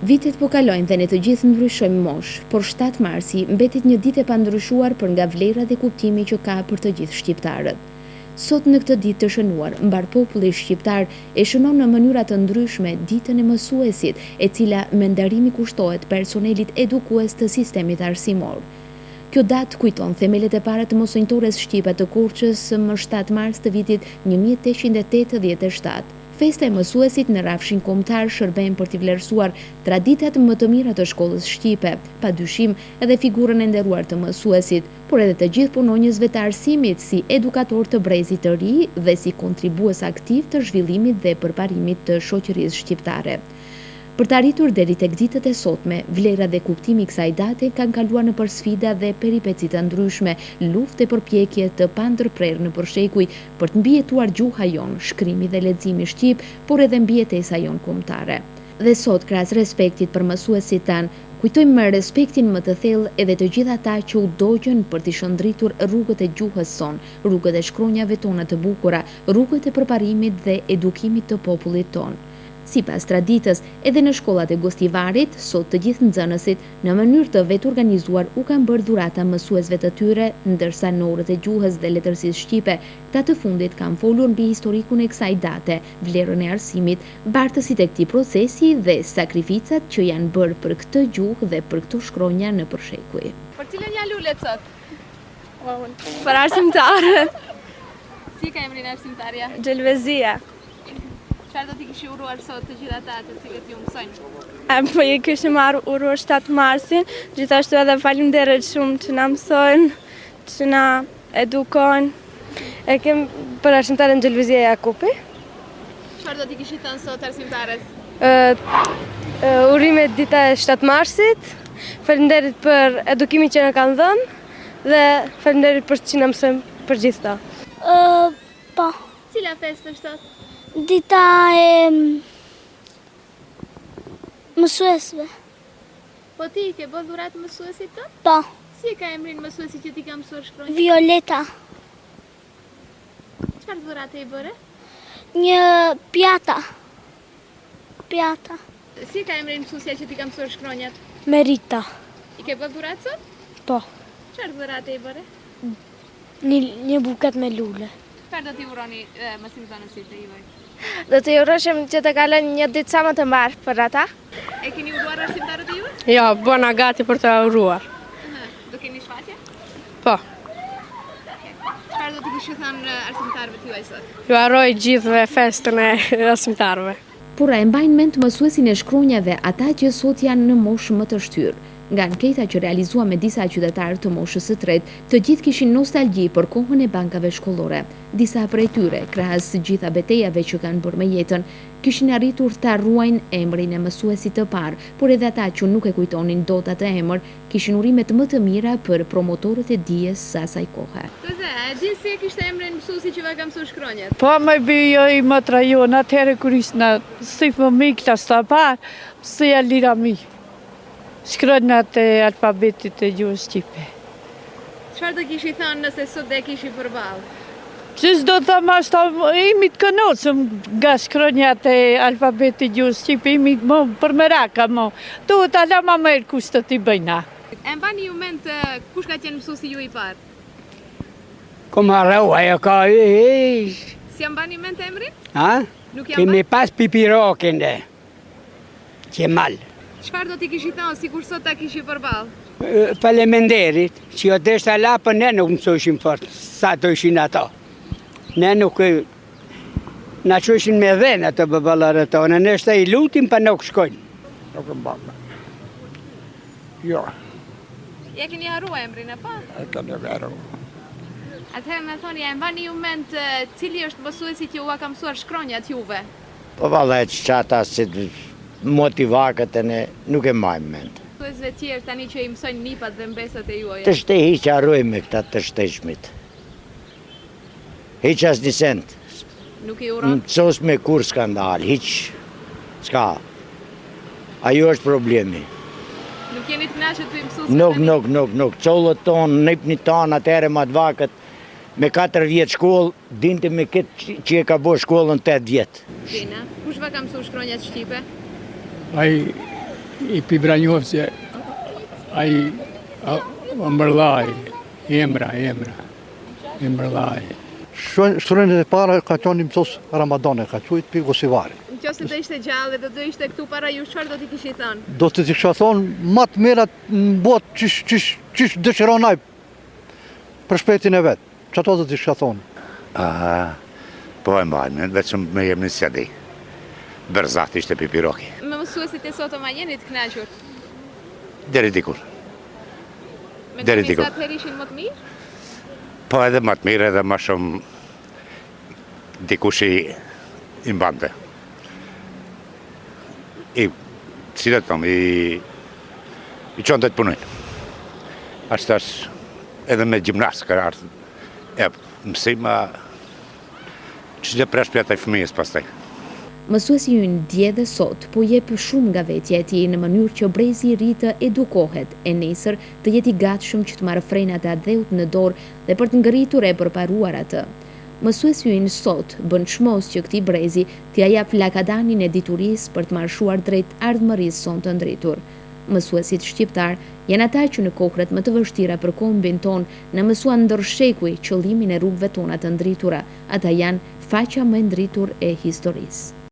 Vitet po kalojnë dhe ne të gjithë ndryshojmë mosh, por 7 marsi mbetet një ditë e pandryshuar për nga vlera dhe kuptimi që ka për të gjithë shqiptarët. Sot në këtë ditë të shënuar, mbar populli shqiptar e shënon në mënyra të ndryshme ditën e mësuesit, e cila me ndarimi kushtohet personelit edukues të sistemit arsimor. Kjo datë kujton themelet e para të mosonjtores shqipe të Korçës më 7 mars të vitit 1887. Festa e mësuesit në rafshin kombëtar shërben për t'i vlerësuar traditat më të mira të shkollës shqipe, padyshim edhe figurën e nderuar të mësuesit, por edhe të gjithë punonjësve të arsimit si edukator të brezit të ri dhe si kontribues aktiv të zhvillimit dhe përparimit të shoqërisë shqiptare. Për të arritur deri tek ditët e sotme, vlera dhe kuptimi i kësaj date kanë kaluar në sfida dhe peripeci të ndryshme, lufte e përpjekje të pandërprerë në përshekuj për të mbijetuar gjuha jon, shkrimi dhe leximi shqip, por edhe mbijetesa jon kombëtare. Dhe sot, krahas respektit për mësuesit tanë, kujtojmë me respektin më të thellë edhe të gjithë ata që u dogjën për t'i shëndritur rrugët e gjuhës son, rrugët e shkronjave tona të bukura, rrugët e përparimit dhe edukimit të popullit ton. Sipas traditës, edhe në shkollat e Gostivarit, sot të gjithë nxënësit në mënyrë të vetë organizuar u kanë bërë dhurata mësuesve të tyre, ndërsa në orët e gjuhës dhe letërsisë shqipe, ta të fundit kanë folur mbi historikun e kësaj date, vlerën e arsimit, bartësit e këtij procesi dhe sakrificat që janë bërë për këtë gjuhë dhe për këto shkronja në përshekuj. Për cilën ja lulet sot? Për arsimtarët. Si ka emrin arsimtarja? Gjelvezia. Çfarë do t'i kishi uruar sot të gjithë ata të cilët ju mësojnë? Po i kishim uruar 7 marsin, gjithashtu edhe faleminderit shumë që na mësojnë, që na edukojnë. E kem për arsimtarën Gjelvezia Jakupi. Çfarë do t'i kishi thënë sot arsimtarës? Urimet dita e 7 marsit, faleminderit për edukimin që na kanë dhënë dhe faleminderit për që na mësojnë për gjithë ta. Po. Cila festë është sot? Dita e mësuesve. Po ti ke bërë dhuratë mësuesit të? Po. Si ka emrin mësuesi që ti ka mësuar shkronjë? Violeta. Çfarë dhurate i bëre? Një pjata. Pjata. Si ka emrin mësuesja që ti ka mësuar shkronjat? Merita. I ke bërë dhuratë sot? Po. Çfarë dhurate i bëre? Një buket me lule. Çfarë do t'i uroni mësimdhënësit të juaj? Do t'i uroshim që të kalojnë një ditë sa më të mbarë për ata. E keni uruar arsimtarët e juaj? Jo, bëna gati për të uruar. Do keni shfaqje? Po. Çfarë do t'i kishi thënë arsimtarëve të juaj sot? Ju harroj gjithëve festën e arsimtarëve. Por e mbajnë mend mësuesin e shkronjave ata që sot janë në moshë më të shtyrë. Nga anketa që realizua me disa qytetarë të moshës së tretë, të gjithë kishin nostalgji për kohën e bankave shkollore. Disa prej tyre, krahas gjitha betejave që kanë bërë me jetën, kishin arritur ta ruajnë emrin e mësuesit të parë, por edhe ata që nuk e kujtonin dot atë emër, kishin urimet më të mira për promotorët e dijes së asaj kohe. Koze, a e di si e kishte emrin mësuesi që ka mësuar shkronjat? Po, më bëjë i më trajon, atëherë kur ishte si fëmijë klas të parë, si e lira mi. Shkronjat e alfabetit e gjuhës shqipe. Çfarë do kishi thënë nëse sot dhe kishi përballë? Qës do të thëmë ashtë imi të kënocëm nga shkronjat e alfabetit gjuhës shqipe, imi më për meraka më. Duhet ala ma merë kushtë të t'i bëjna. E mbani ju mend kush ka qenë mësuesi ju i parë? Kom harrau, ajo ka Si ja mbani mend emrin? Ha? Nuk ja Kemi pas pipirokin dhe. Qemal. Çfarë do t'i kishi thënë sikur sot ta kishi përballë? Faleminderit, që jo deshtë ala, për ne nuk mësojshim fort, sa të ishin ato. Ne nuk na qëshin me dhenë ato bëballarët tonë, nështë i lutim për nuk shkojnë. Nuk më bëmë. Jo, Ja keni harruar emrin e pa? e të nuk arru. Atëherë më thoni, e mbani ju mend cili është mësuesi që ua ka mësuar shkronjat juve? Po valla e që ata si motivakët e ne nuk e majmë mend. Mësuesve tjerë tani që i mësojnë nipat dhe mbesat e juaja. Të shtehi që arrojme këta të shteshmit. Hiq as një sent. Nuk i uron? Mësos me kur skandal, hiq s'ka. Ajo është problemi. Nuk jeni të kënaqur të i mësuesve? Nuk. Qollët tonë, nëjpni tonë, atëhere matvakët, me 4 vjetë shkollë, dinte me këtë që e ka bo shkollën 8 vjetë. Dina, kush va ka mësuar shkronjat shqipe? Ai i pibranjohë se ai mbërllaj, emra, i mbërllaj. Shtrënjët e para ka qenë mësos Ramadane, ka qujtë pi Gosivari. Nëse do ishte gjallë dhe do ishte këtu para ju, çfarë do t'i kishi thënë? Do të kisha thonë më të mirat në botë çish dëshiron ai për shpejtin e vet. Çfarë do të kisha thonë? Po e mbajmë, vetëm me jemi në sjedi. Berzat ishte pipiroki. Me mësuesit e sotëm a jeni të kënaqur? Deri dikur. Deri dikur. Sa herë ishin më të mirë? Po edhe më të mirë edhe më shumë dikush i mbante. Si dhe të tomë, i qënë të punojnë. Ashtë edhe me gjimnasë ka artë. Mësima që dhe presh për ataj fëmijës pastaj. Mësuesi ynë dje dhe sot, po jep shumë nga vetja e tij në mënyrë që brezi i ri të edukohet, e nesër të jeti gatshëm që të marrë frenat e adheut në dorë dhe për të ngritur e përparuar atë. Mësuesi ynë sot bën çmos që këtij brezi t'ia jap lakadanin e diturisë për të marshuar drejt ardhmërisë son të ndritur. Mësuesit shqiptar janë ata që në kohrat më të vështira për kombin ton në mësuan ndërshekuj qëllimin e rrugëve tona të ndritura. Ata janë faqa më e ndritur e historisë.